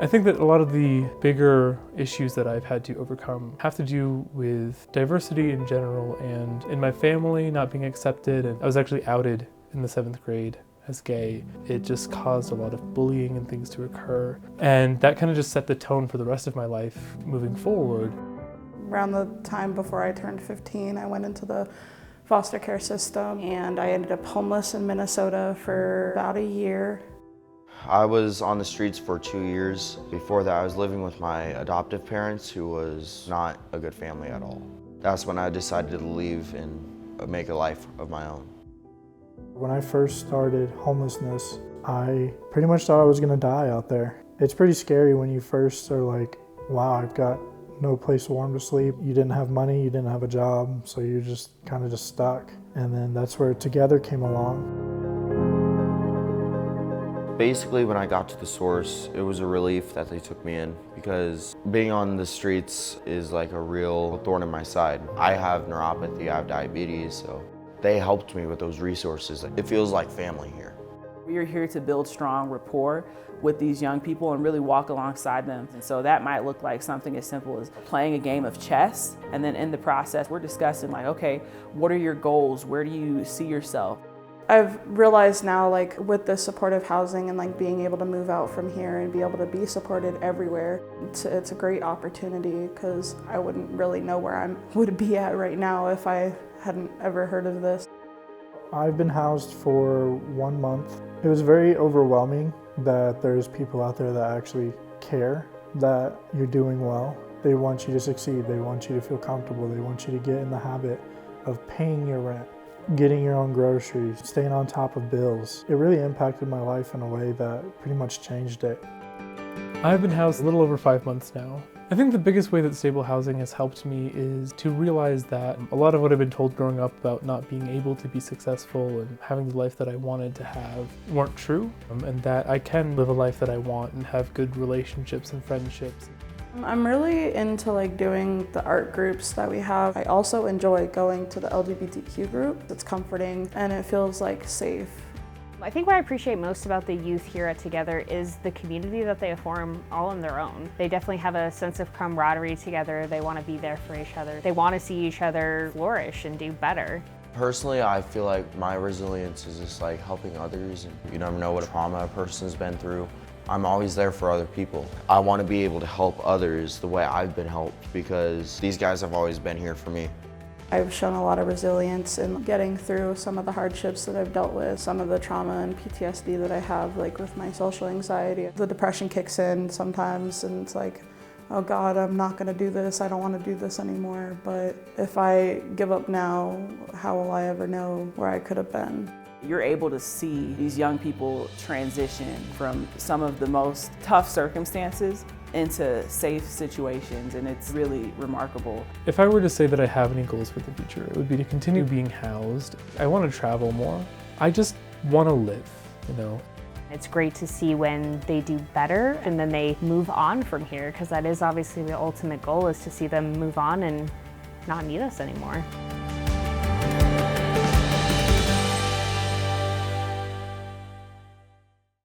I think that a lot of the bigger issues that I've had to overcome have to do with diversity in general and in my family not being accepted. And I was actually outed in the 7th grade as gay. It just caused a lot of bullying and things to occur. And that kind of just set the tone for the rest of my life moving forward. Around the time before I turned 15, I went into the foster care system and I ended up homeless in Minnesota for about a year. I was on the streets for 2 years. Before that, I was living with my adoptive parents, who was not a good family at all. That's when I decided to leave and make a life of my own. When I first started homelessness, I pretty much thought I was gonna die out there. It's pretty scary when you first are like, wow, I've got no place warm to sleep. You didn't have money, you didn't have a job, so you're just kind of just stuck. And then that's where Together came along. Basically, when I got to the source, it was a relief that they took me in, because being on the streets is like a real thorn in my side. I have neuropathy, I have diabetes, so they helped me with those resources. It feels like family here. We are here to build strong rapport with these young people and really walk alongside them. And so that might look like something as simple as playing a game of chess, and then in the process, we're discussing like, okay, what are your goals? Where do you see yourself? I've realized now, like with the supportive housing and like being able to move out from here and be able to be supported everywhere, it's a great opportunity, because I wouldn't really know where I would be at right now if I hadn't ever heard of this. I've been housed for 1 month. It was very overwhelming that there's people out there that actually care that you're doing well. They want you to succeed, they want you to feel comfortable, they want you to get in the habit of paying your rent, getting your own groceries, staying on top of bills. It really impacted my life in a way that pretty much changed it. I've been housed a little over 5 months now. I think the biggest way that stable housing has helped me is to realize that a lot of what I've been told growing up about not being able to be successful and having the life that I wanted to have weren't true, and that I can live a life that I want and have good relationships and friendships. I'm really into like doing the art groups that we have. I also enjoy going to the LGBTQ group. It's comforting and it feels like safe. I think what I appreciate most about the youth here at Together is the community that they form all on their own. They definitely have a sense of camaraderie together. They want to be there for each other. They want to see each other flourish and do better. Personally, I feel like my resilience is just like helping others. You never know what trauma a person's been through. I'm always there for other people. I want to be able to help others the way I've been helped, because these guys have always been here for me. I've shown a lot of resilience in getting through some of the hardships that I've dealt with, some of the trauma and PTSD that I have, like with my social anxiety. The depression kicks in sometimes and it's like, oh God, I'm not gonna do this, I don't wanna do this anymore. But if I give up now, how will I ever know where I could have been? You're able to see these young people transition from some of the most tough circumstances into safe situations, and it's really remarkable. If I were to say that I have any goals for the future, it would be to continue being housed. I want to travel more. I just want to live, you know. It's great to see when they do better and then they move on from here, because that is obviously the ultimate goal, is to see them move on and not need us anymore.